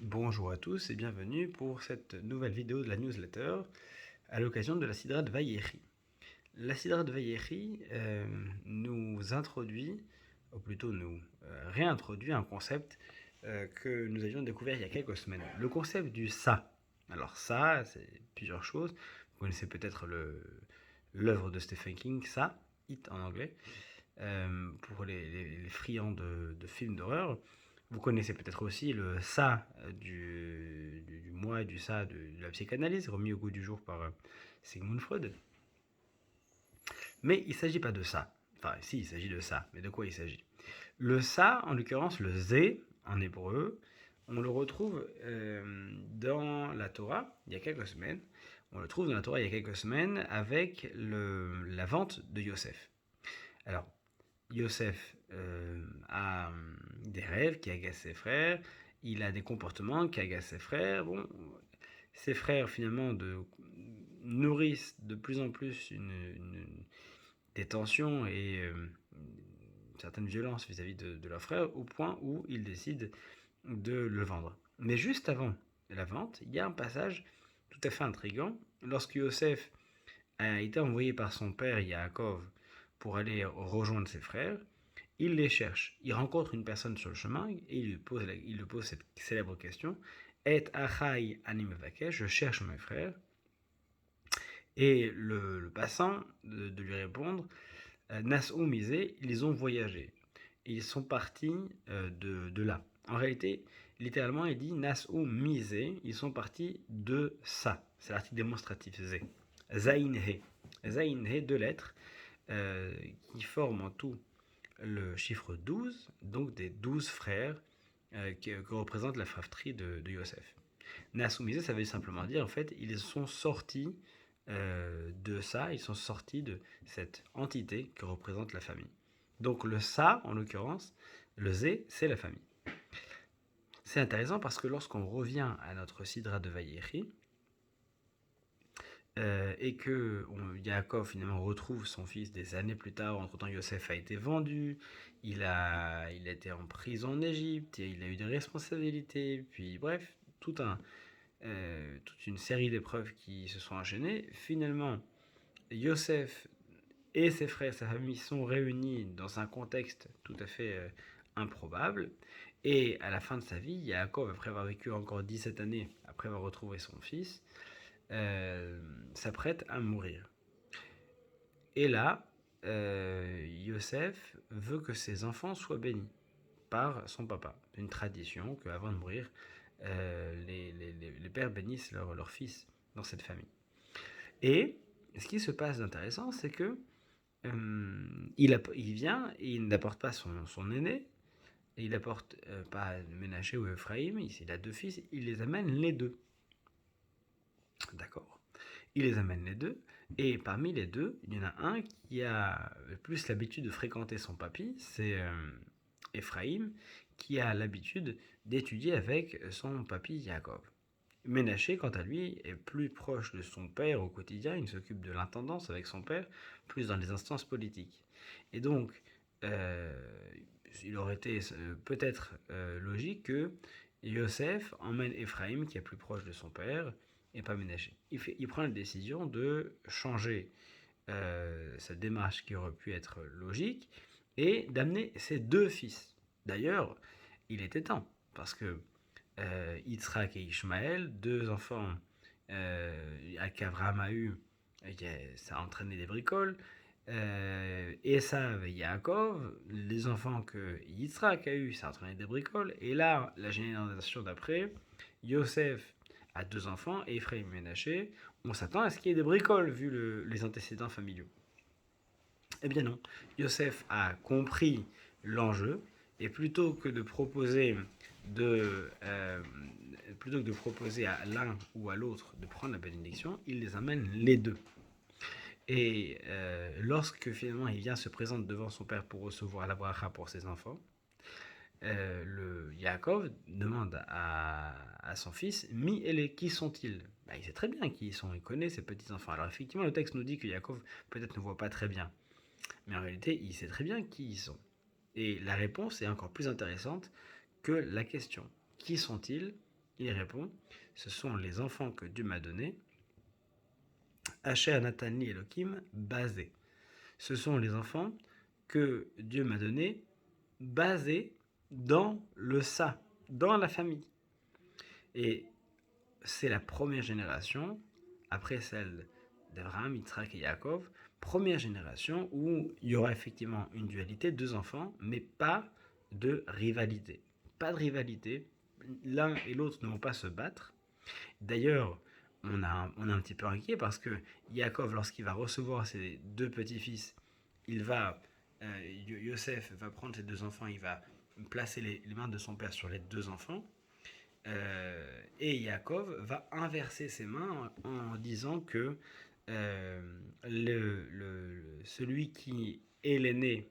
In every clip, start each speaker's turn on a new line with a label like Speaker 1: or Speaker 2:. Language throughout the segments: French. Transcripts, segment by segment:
Speaker 1: Bonjour à tous et bienvenue pour cette nouvelle vidéo de la newsletter à l'occasion de la Sidra de Vayechi. La Sidra de Vayechi nous introduit, ou plutôt nous réintroduit un concept que nous avions découvert il y a quelques semaines. Le concept du ça. Alors ça, c'est plusieurs choses. Vous connaissez peut-être l'œuvre de Stephen King, ça, It en anglais, pour les friands de films d'horreur. Vous connaissez peut-être aussi le ça du moi et du ça de la psychanalyse, remis au goût du jour par Sigmund Freud. Mais il ne s'agit pas de ça. Enfin, si, il s'agit de ça. Mais de quoi il s'agit? Le ça, en l'occurrence, le zé, en hébreu, on le retrouve dans la Torah il y a quelques semaines. On le trouve dans la Torah il y a quelques semaines avec la vente de Yosef. Alors, Yosef a des rêves qui agacent ses frères, il a des comportements qui agacent ses frères. Bon, ses frères finalement nourrissent de plus en plus des tensions et une certaine violence vis-à-vis de leur frère, au point où ils décident de le vendre. Mais juste avant la vente, il y a un passage tout à fait intriguant. Lorsque Yosef a été envoyé par son père Yaakov pour aller rejoindre ses frères, il les cherche. Il rencontre une personne sur le chemin et il lui pose cette célèbre question: Et achai ani mevakesh, je cherche mes frères. Et le passant de lui répondre: Nas'u misé, ils ont voyagé. Ils sont partis de là. En réalité, littéralement, il dit Nas'u misé, ils sont partis de ça. C'est l'article démonstratif, zé. Zainhe. Zainhe, deux lettres qui forment en tout le chiffre 12, donc des 12 frères que représente la fratrie de Yosef. Nasoumisé, ça veut simplement dire, en fait, ils sont sortis de ça, ils sont sortis de cette entité que représente la famille. Donc le ça, en l'occurrence, le zé, c'est la famille. C'est intéressant parce que lorsqu'on revient à notre Sidra de Vayechi, et que Yaakov finalement retrouve son fils des années plus tard. Entre-temps, Yosef a été vendu, il a été en prison en Égypte, il a eu des responsabilités, puis bref, toute une série d'épreuves qui se sont enchaînées. Finalement, Yosef et ses frères, sa famille sont réunis dans un contexte tout à fait improbable. Et à la fin de sa vie, Yaakov, après avoir vécu encore 17 années, après avoir retrouvé son fils, s'apprête à mourir. Et là, Yosef veut que ses enfants soient bénis par son papa. Une tradition qu'avant de mourir, les pères bénissent leur fils dans cette famille. Et ce qui se passe d'intéressant, c'est que il vient et il n'apporte pas son aîné, et il n'apporte pas Ménaché ou Ephraïm, il a deux fils, il les amène les deux. D'accord. Il les amène les deux, et parmi les deux, il y en a un qui a plus l'habitude de fréquenter son papy, c'est Ephraïm, qui a l'habitude d'étudier avec son papy Yaakov. Ménaché, quant à lui, est plus proche de son père au quotidien, il s'occupe de l'intendance avec son père, plus dans les instances politiques. Et donc, il aurait été peut-être logique que Yosef emmène Ephraïm, qui est plus proche de son père, et pas Ménaché. Il prend la décision de changer sa démarche qui aurait pu être logique et d'amener ses deux fils. D'ailleurs, il était temps, parce que Yitzhak et Ishmaël, deux enfants qu'Abraham a eu, ça a entraîné des bricoles. Esav et Yaakov, les enfants que Yitzhak a eu, ça a entraîné des bricoles. Et là, la génération d'après, Yosef a deux enfants, et Ephraim et Ménaché, on s'attend à ce qu'il y ait des bricoles vu les antécédents familiaux. Eh bien non, Yosef a compris l'enjeu, et plutôt que de proposer à l'un ou à l'autre de prendre la bénédiction, il les amène les deux. Et lorsque finalement il vient se présenter devant son père pour recevoir la bracha pour ses enfants, le Yaakov demande à son fils: Mi et qui sont-ils? Il sait très bien qui ils sont, il connaît ses petits-enfants. Alors effectivement, le texte nous dit que Yaakov peut-être ne voit pas très bien, mais en réalité, il sait très bien qui ils sont. Et la réponse est encore plus intéressante que la question. Qui sont-ils? Il répond, ce sont les enfants que Dieu m'a donnés, Asher Nathan Elohim basés. Ce sont les enfants que Dieu m'a donnés basés dans le ça, dans la famille. Et c'est la première génération, après celle d'Abraham, Yitzhak et Yaakov, première génération où il y aura effectivement une dualité, deux enfants, mais pas de rivalité. Pas de rivalité, l'un et l'autre ne vont pas se battre. D'ailleurs, on est un petit peu inquiet parce que Yaakov, lorsqu'il va recevoir ses deux petits-fils, Yosef va prendre ses deux enfants, il va placer les mains de son père sur les deux enfants, et Yaakov va inverser ses mains en disant que celui qui est l'aîné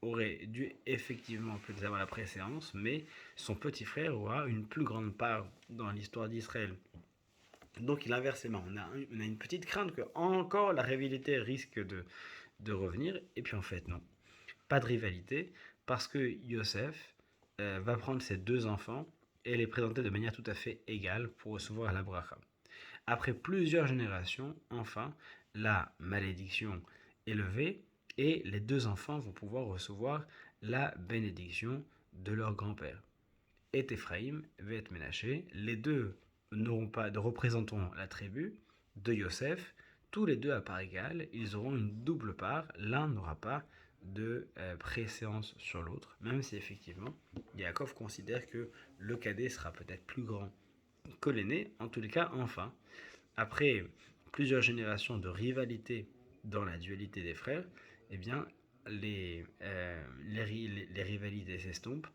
Speaker 1: aurait dû effectivement peut-être avoir la préséance, mais son petit frère aura une plus grande part dans l'histoire d'Israël. Donc il inverse ses mains. On a une petite crainte que encore la rivalité risque de revenir, et puis en fait non. Pas de rivalité, parce que Yosef va prendre ses deux enfants et les présenter de manière tout à fait égale pour recevoir la bracha. Après plusieurs générations, enfin, la malédiction est levée et les deux enfants vont pouvoir recevoir la bénédiction de leur grand-père. Et Ephraïm et Ménaché, les deux n'auront pas de représentants la tribu de Yosef, tous les deux à part égale, ils auront une double part, l'un n'aura pas de préséance sur l'autre, même si effectivement Yaakov considère que le cadet sera peut-être plus grand que l'aîné, en tous les cas enfin. Après plusieurs générations de rivalité dans la dualité des frères, eh bien les rivalités s'estompent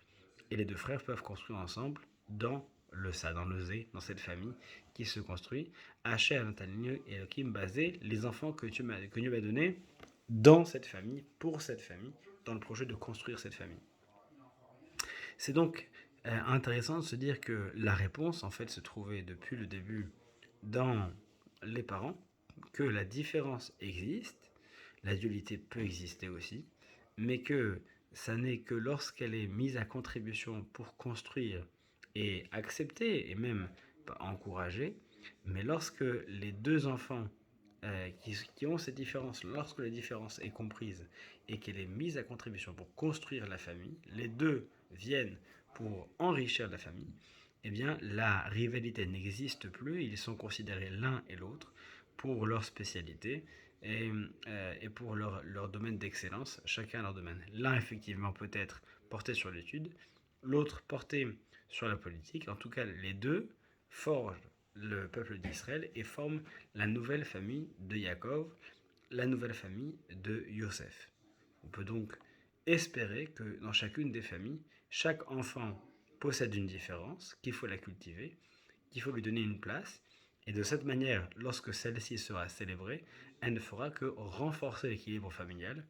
Speaker 1: et les deux frères peuvent construire ensemble dans le ça, dans le zé, dans cette famille qui se construit. Hachem, Nathaniel et Elohim basés, les enfants que Dieu m'a donnés dans cette famille, pour cette famille, dans le projet de construire cette famille. C'est donc intéressant de se dire que la réponse, en fait, se trouvait depuis le début dans les parents, que la différence existe, la dualité peut exister aussi, mais que ça n'est que lorsqu'elle est mise à contribution pour construire et accepter et même encourager, mais lorsque les deux enfants qui ont cette différence, lorsque la différence est comprise et qu'elle est mise à contribution pour construire la famille, les deux viennent pour enrichir la famille, eh bien la rivalité n'existe plus, ils sont considérés l'un et l'autre pour leur spécialité et pour leur domaine d'excellence, chacun leur domaine. L'un effectivement peut être porté sur l'étude, l'autre porté sur la politique, en tout cas les deux forgent le peuple d'Israël et forment la nouvelle famille de Yaakov, la nouvelle famille de Yosef. On peut donc espérer que dans chacune des familles, chaque enfant possède une différence, qu'il faut la cultiver, qu'il faut lui donner une place, et de cette manière, lorsque celle-ci sera célébrée, elle ne fera que renforcer l'équilibre familial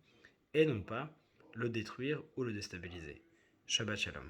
Speaker 1: et non pas le détruire ou le déstabiliser. Shabbat Shalom.